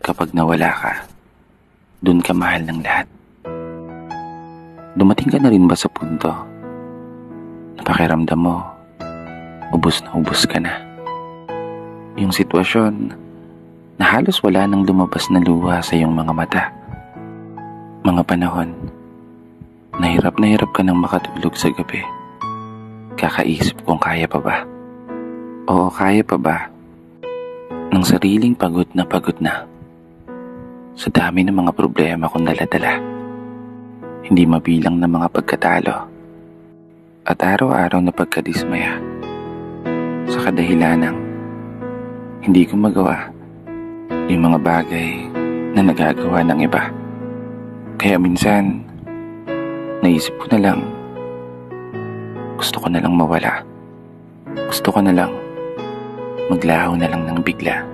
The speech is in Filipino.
Kapag nawala ka, dun ka mahal ng lahat. Dumating ka na rin ba sa punto na pakiramdam mo, ubos na ubos ka na? Yung sitwasyon na halos wala nang lumabas na luha sa iyong mga mata. Mga panahon na hirap ka nang makatulog sa gabi. Kakaisip kung kaya pa ba? Oo, kaya pa ba? Ng sariling pagod na. Sa dami ng mga problema kong dala-dala. Hindi mabilang na mga pagkatalo. At araw-araw na pagkadismaya. Sa kadahilanang hindi ko magawa yung mga bagay na nagagawa ng iba. Kaya minsan, naisip ko na lang, gusto ko na lang mawala. Gusto ko na lang maglaho na lang ng bigla.